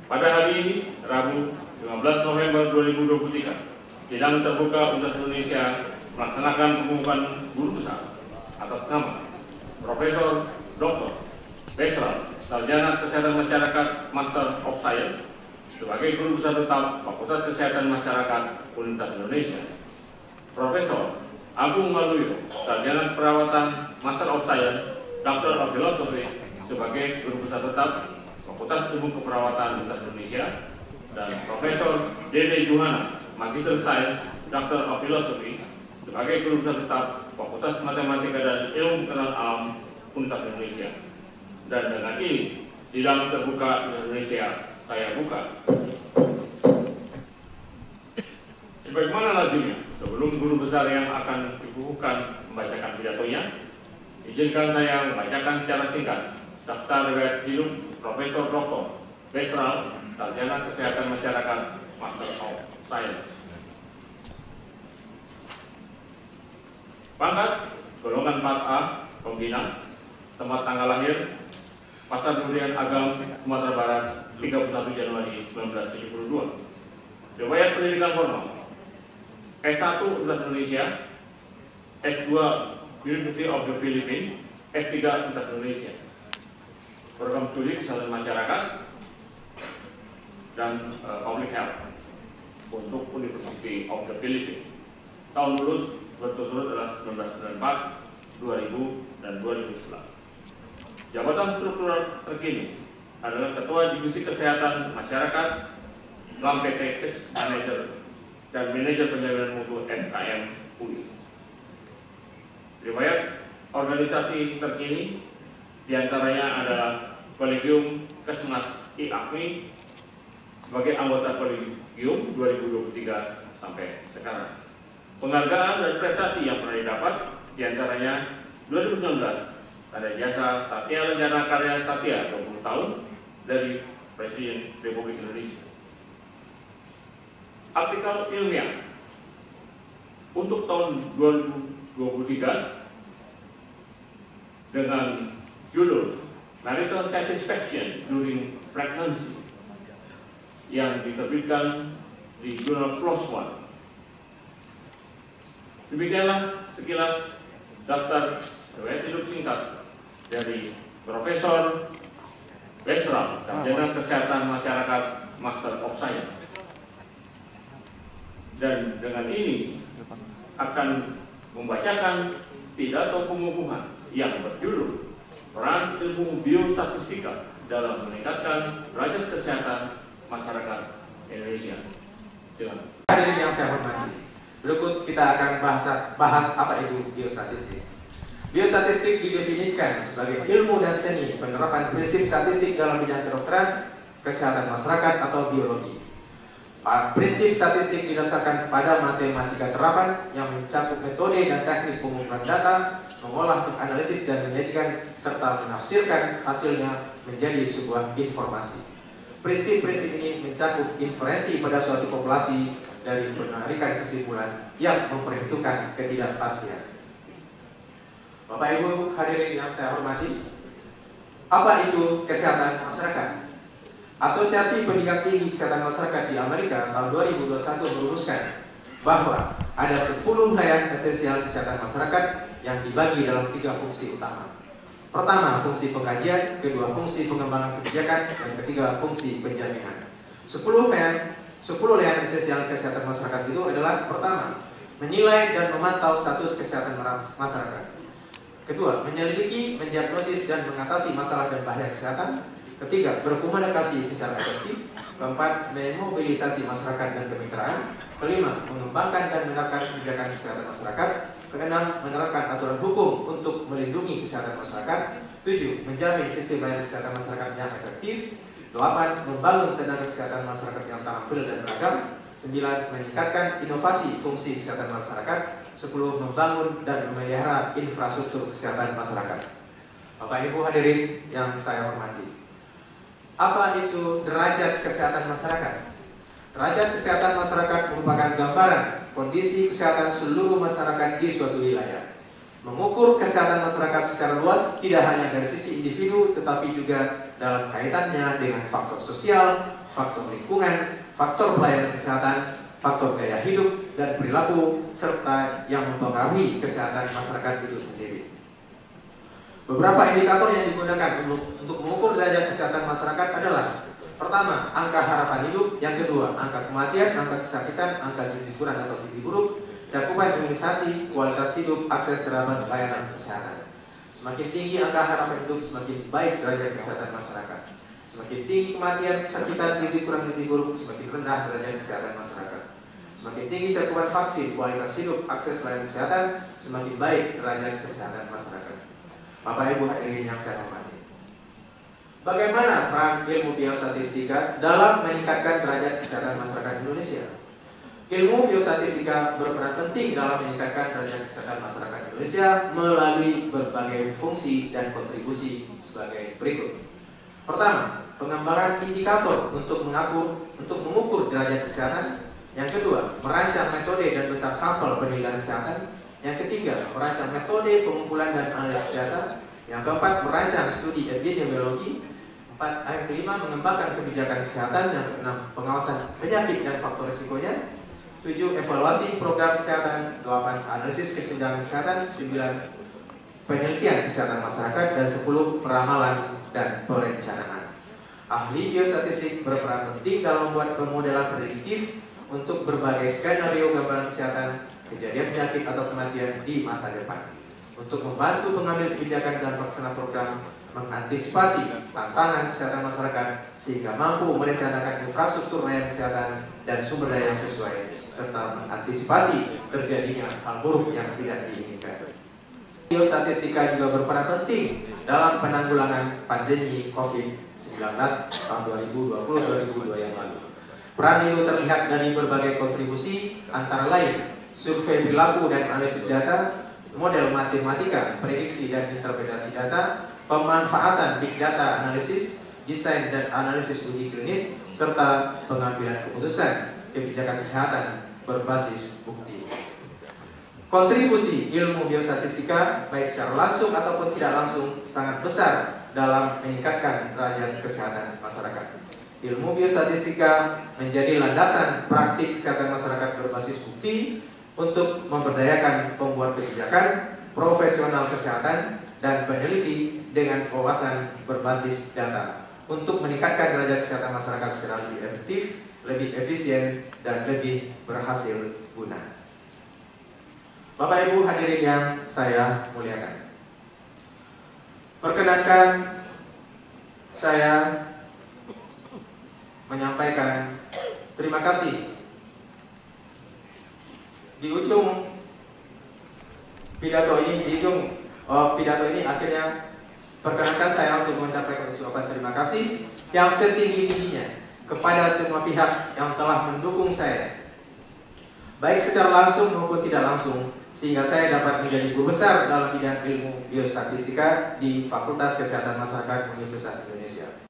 Pada hari ini, Rabu 15 November 2023, sidang terbuka Universitas Indonesia melaksanakan pengumuman guru besar atas nama Profesor Dr. Besral, Sarjana Kesehatan Masyarakat Master of Science, sebagai guru besar tetap Fakultas Kesehatan Masyarakat Universitas Indonesia. Profesor Agung Waluyo, Sarjana Perawatan Master of Science, Doctor of Philosophy, sebagai guru besar tetap Fakultas Ilmu Keperawatan Universitas Indonesia, dan Profesor Dede Juhana, Magister Sains, Doctor of Philosophy, sebagai guru besar tetap Fakultas Matematika dan Ilmu Pengetahuan Alam Universitas Indonesia. Dan dengan ini, sidang terbuka Indonesia saya buka. Sebagaimana lazimnya, sebelum guru besar yang akan dikukuhkan membacakan pidatonya, izinkan saya membacakan secara singkat daftar riwayat hidup Profesor Dr. Besral, Sarjana Kesehatan Masyarakat Master of Science. Pangkat golongan 4A, pembina. Tempat tanggal lahir Pasar Durian Agam, Sumatera Barat, 31 Januari 1972. Riwayat pendidikan formal: S1 Universitas Indonesia, S2 University of the Philippines, S3 Universitas Indonesia. Program studi kesehatan masyarakat dan public health untuk University of the Philippines. Tahun lulus berturut-turut adalah 1994, 2000, dan 2011. Jabatan struktural terkini adalah Ketua Divisi Kesehatan Masyarakat LAM PT Kes Manager dan Manajer Penjaminan Mutu MKM UI. Riwayat organisasi terkini diantaranya adalah Kolegium Kesmas IAKMI sebagai anggota Kolegium 2023 sampai sekarang. Penghargaan dan prestasi yang pernah didapat diantaranya 2019 ada jasa Satya Lencana Karya Satya 20 tahun dari Presiden Republik Indonesia. Artikel ilmiah untuk tahun 2023 dengan judul Marital Satisfaction During Pregnancy yang diterbitkan di jurnal PLOS ONE. Demikianlah sekilas daftar riwayat hidup singkat dari Profesor Besral, Sarjana Kesehatan Masyarakat Master of Science. Dan dengan ini akan membacakan pidato pengukuhan yang berjudul Peran Ilmu Biostatistika dalam Meningkatkan Derajat Kesehatan Masyarakat Indonesia. Silakan. Hadirin yang saya hormati, berikut kita akan bahas apa itu biostatistik. Biostatistik didefinisikan sebagai ilmu dan seni penerapan prinsip statistik dalam bidang kedokteran, kesehatan masyarakat atau biologi. Prinsip statistik didasarkan pada matematika terapan yang mencakup metode dan teknik pengumpulan data, mengolah, menganalisis dan menyajikan serta menafsirkan hasilnya menjadi sebuah informasi. Prinsip-prinsip ini mencakup inferensi pada suatu populasi dari penarikan kesimpulan yang memperhitungkan ketidakpastian. Bapak Ibu hadirin yang saya hormati, apa itu kesehatan masyarakat? Asosiasi Pendidikan Tinggi Kesehatan Masyarakat di Amerika tahun 2021 merumuskan bahwa ada 10 layanan esensial kesehatan masyarakat yang dibagi dalam 3 fungsi utama. Pertama, fungsi pengkajian, kedua, fungsi pengembangan kebijakan, dan ketiga, fungsi penjaminan. 10 layanan esensial kesehatan masyarakat itu adalah: pertama, menilai dan memantau status kesehatan masyarakat. Kedua, menyelidiki, mendiagnosis, dan mengatasi masalah dan bahaya kesehatan. Ketiga, berkomunikasi secara efektif. Keempat, memobilisasi masyarakat dan kemitraan. Kelima, mengembangkan dan menerapkan kebijakan kesehatan masyarakat. Keenam, menerapkan aturan hukum untuk melindungi kesehatan masyarakat. 7, menjamin sistem layanan kesehatan masyarakat yang efektif. 8, membangun tenaga kesehatan masyarakat yang terampil dan beragam. 9, meningkatkan inovasi fungsi kesehatan masyarakat. 10, membangun dan memelihara infrastruktur kesehatan masyarakat. Bapak Ibu hadirin yang saya hormati, apa itu derajat kesehatan masyarakat? Derajat kesehatan masyarakat merupakan gambaran kondisi kesehatan seluruh masyarakat di suatu wilayah. mengukur kesehatan masyarakat secara luas tidak hanya dari sisi individu tetapi juga dalam kaitannya dengan faktor sosial, faktor lingkungan, faktor pelayanan kesehatan, faktor gaya hidup dan perilaku serta yang mempengaruhi kesehatan masyarakat itu sendiri. Beberapa indikator yang digunakan untuk mengukur derajat kesehatan masyarakat adalah: pertama, angka harapan hidup; yang kedua, angka kematian, angka kesakitan, angka gizi kurang atau gizi buruk, cakupan imunisasi, kualitas hidup, akses terhadap layanan kesehatan. Semakin tinggi angka harapan hidup, semakin baik derajat kesehatan masyarakat. Semakin tinggi kematian, kesakitan, gizi kurang, gizi buruk, semakin rendah derajat kesehatan masyarakat. Semakin tinggi cakupan vaksin, kualitas hidup, akses layanan kesehatan, semakin baik derajat kesehatan masyarakat. Bapak Ibu hadirin yang saya hormati, bagaimana peran ilmu biostatistika dalam meningkatkan derajat kesehatan masyarakat Indonesia? Ilmu biostatistika berperan penting dalam meningkatkan derajat kesehatan masyarakat Indonesia melalui berbagai fungsi dan kontribusi sebagai berikut. Pertama, pengembangan indikator untuk mengukur derajat kesehatan. Yang kedua, merancang metode dan besar sampel penilaian kesehatan. Yang ketiga, merancang metode pengumpulan dan analisis data. Yang keempat, merancang studi epidemiologi. Yang kelima, mengembangkan kebijakan kesehatan. Yang keenam, pengawasan penyakit dan faktor risikonya. 7, evaluasi program kesehatan. 8, analisis kesenjangan kesehatan. 9, penelitian kesehatan masyarakat. Dan 10, peramalan dan perencanaan. Ahli biostatistik berperan penting dalam membuat pemodelan prediktif untuk berbagai skenario gambaran kesehatan, kejadian penyakit atau kematian di masa depan, untuk membantu pengambil kebijakan dan pelaksana program, mengantisipasi tantangan kesehatan masyarakat sehingga mampu merencanakan infrastruktur layanan kesehatan dan sumber daya yang sesuai, serta mengantisipasi terjadinya hal buruk yang tidak diinginkan. Biostatistika juga berperan penting dalam penanggulangan pandemi COVID-19 tahun 2020-2022 yang lalu. Peran itu terlihat dari berbagai kontribusi, antara lain survei perilaku dan analisis data, model matematika, prediksi dan interpretasi data, pemanfaatan big data analisis, desain dan analisis uji klinis, serta pengambilan keputusan kebijakan kesehatan berbasis bukti. Kontribusi ilmu biostatistika baik secara langsung ataupun tidak langsung sangat besar dalam meningkatkan derajat kesehatan masyarakat. Ilmu biostatistika menjadi landasan praktik kesehatan masyarakat berbasis bukti untuk memberdayakan pembuat kebijakan, profesional kesehatan, dan peneliti dengan wawasan berbasis data untuk meningkatkan derajat kesehatan masyarakat secara lebih efektif, lebih efisien, dan lebih berhasil guna. Bapak Ibu hadirin yang saya muliakan, perkenankan saya menyampaikan terima kasih di ujung pidato ini, akhirnya perkenankan saya untuk menyampaikan ucapan terima kasih yang setinggi-tingginya kepada semua pihak yang telah mendukung saya, baik secara langsung maupun tidak langsung, sehingga saya dapat menjadi guru besar dalam bidang ilmu biostatistika di Fakultas Kesehatan Masyarakat Universitas Indonesia.